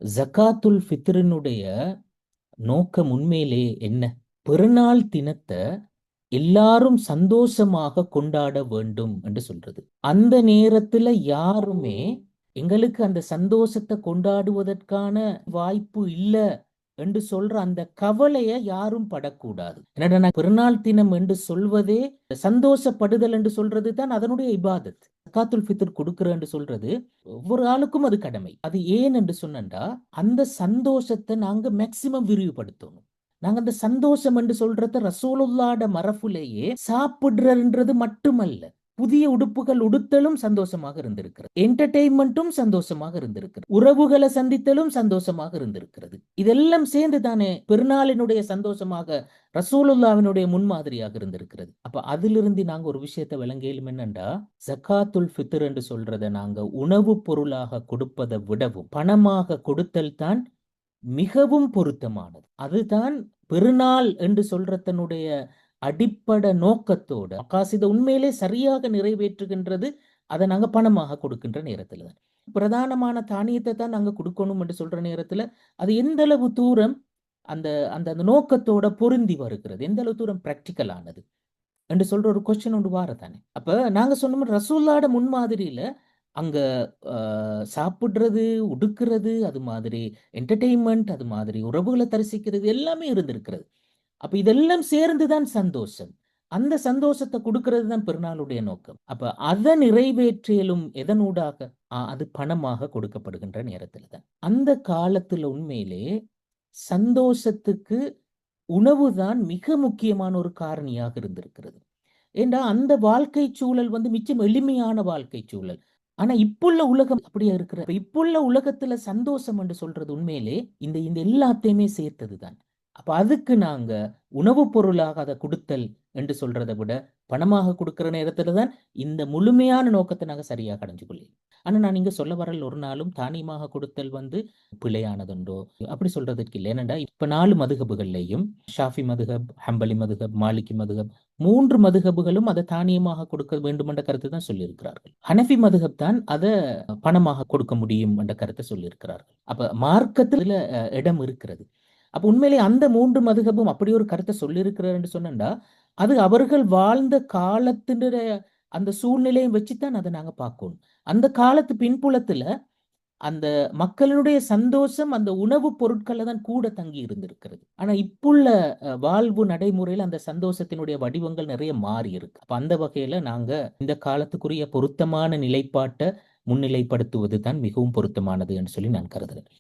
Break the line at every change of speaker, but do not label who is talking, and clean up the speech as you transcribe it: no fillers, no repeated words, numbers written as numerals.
ஜகாத்துல் ஃபித்ரினுடைய நோக்கம் உண்மையிலே என்ன? பெருநாள் தினத்தை எல்லாரும் சந்தோஷமாக கொண்டாட வேண்டும் என்று சொல்றது. அந்த நேரத்துல யாருமே எங்களுக்கு அந்த சந்தோஷத்தை கொண்டாடுவதற்கான வாய்ப்பு இல்ல என்று சொல்ற அந்த கவலைய யாரும் படக்கூடாது. என்னடா பெருநாள் தினம் என்று சொல்வதே சந்தோஷப்படுதல் என்று சொல்றது தான் அதனுடைய இபாதத். ஜகாத்துல் ஃபித்ர் கொடுக்கிற என்று சொல்றது ஒவ்வொரு ஆளுக்கும் அது கடமை. அது ஏன் என்று சொன்னா அந்த சந்தோஷத்தை நாங்க மேக்சிமம் விரிவுபடுத்தணும். நாங்க அந்த சந்தோஷம் என்று சொல்றத ரசூலுல்லாஹ்ட மரபுலேயே சாப்பிடுறன்றது மட்டுமல்ல, புதிய உடுப்புகள் உடுத்தலும் சந்தோஷமாக இருந்திருக்கிறது, என்டர்டெயின்மெண்ட்டும் சந்தோஷமாக இருந்திருக்கிறது, உறவுகளை சந்தித்தலும் சந்தோஷமாக இருந்திருக்கிறது. இதெல்லாம் சேர்ந்து தானே பெருநாளினுடைய சந்தோஷமாக ரசூலுல்லாவினுடைய முன்மாதிரியாக இருந்திருக்கிறது. அப்ப அதிலிருந்து நாங்க ஒரு விஷயத்தை விளங்கியலும் என்னண்டா, ஜகாத்துல் ஃபித்ர் என்று சொல்றத நாங்க உணவு பொருளாக கொடுப்பதை விடவும் பணமாக கொடுத்தல் தான் மிகவும் பொருத்தமானது. அதுதான் பெருநாள் என்று சொல்றதனுடைய அடிப்படை நோக்கத்தோட மகாசித உண்மையிலே சரியாக நிறைவேற்றுகின்றது. அதை நாங்க பணமாக கொடுக்கின்ற நேரத்துல தான், பிரதானமான தானியத்தை தான் நாங்க கொடுக்கணும் என்று சொல்ற நேரத்துல அது எந்த அளவு தூரம் அந்த அந்த அந்த நோக்கத்தோட பொருந்தி வருகிறது, எந்த அளவு தூரம் பிராக்டிக்கல் ஆனது என்று சொல்ற ஒரு கொஸ்டின் ஒன்று வாரத்தானே. அப்ப நாங்க சொன்ன ரசூல்லாட முன்மாதிரியில அங்க சாப்பிடுறது, உடுக்கிறது, அது மாதிரி என்டர்டெயின்மெண்ட், அது மாதிரி உறவுகளை தரிசிக்கிறது எல்லாமே இருந்திருக்கிறது. அப்ப இதெல்லாம் சேர்ந்துதான் சந்தோஷம். அந்த சந்தோஷத்தை கொடுக்கிறது தான் பெருநாளுடைய நோக்கம். அப்ப அதை நிறைவேற்றியலும் எதனூடாக? அது பணமாக கொடுக்கப்படுகின்ற நேரத்தில் தான். அந்த காலத்துல உண்மையிலே சந்தோஷத்துக்கு உணவுதான் மிக முக்கியமான ஒரு காரணியாக இருந்திருக்கிறது. ஏண்டா அந்த வாழ்க்கை சூழல் மிச்சம் எளிமையான வாழ்க்கை சூழல். ஆனா இப்புள்ள உலகம் அப்படியே இருக்கிற. இப்புள்ள உலகத்துல சந்தோஷம் என்று சொல்றது உண்மையிலே இந்த இந்த எல்லாத்தையுமே சேர்த்ததுதான். அப்ப அதுக்கு நாங்க உணவு பொருளாக அதை கொடுத்தல் என்று சொல்றதை விட பணமாக கொடுக்கிற நேரத்துல தான் இந்த முழுமையான நோக்கத்தை நாங்க சரியாக அடைஞ்சு கொள்ளலாம். ஆனா நான் இங்க சொல்ல வரல் ஒரு நாளும் தானியமாக கொடுத்தல் பிழையானதுண்டோ அப்படி சொல்றதுக்கு இல்லை. ஏனண்டா இப்ப 4 மதுகபுகள்லையும் ஷாஃபி மதுகப், ஹம்பலி மதுகப், மாலிகி மதுகப் 3 மதுகபுகளும் அதை தானியமாக கொடுக்க வேண்டும் என்ற கருத்தை தான் சொல்லியிருக்கிறார்கள். ஹனஃபி மதுகப் தான் அதை பணமாக கொடுக்க முடியும் என்ற கருத்தை சொல்லியிருக்கிறார்கள். அப்ப மார்க்கத்துல இடம் இருக்கிறது. அப்ப உண்மையிலே அந்த 3 மதுகபும் அப்படி ஒரு கருத்தை சொல்லியிருக்கிறார் என்று சொன்னா அது அவர்கள் வாழ்ந்த காலத்தினுடைய அந்த சூழ்நிலையை வச்சுதான் அதை நாங்க பார்க்கணும். அந்த காலத்து பின்புலத்துல அந்த மக்களினுடைய சந்தோஷம் அந்த உணவு பொருட்கள்ல தான் கூட தங்கி இருந்திருக்கிறது. ஆனா இப்புள்ள வாழ்வு நடைமுறையில அந்த சந்தோஷத்தினுடைய வடிவங்கள் நிறைய மாறி இருக்கு. அப்ப அந்த வகையில நாங்க இந்த காலத்துக்குரிய பொருத்தமான நிலைப்பாட்டை முன்னிலைப்படுத்துவது தான் மிகவும் பொருத்தமானது என்று சொல்லி நான் கருதுறேன்.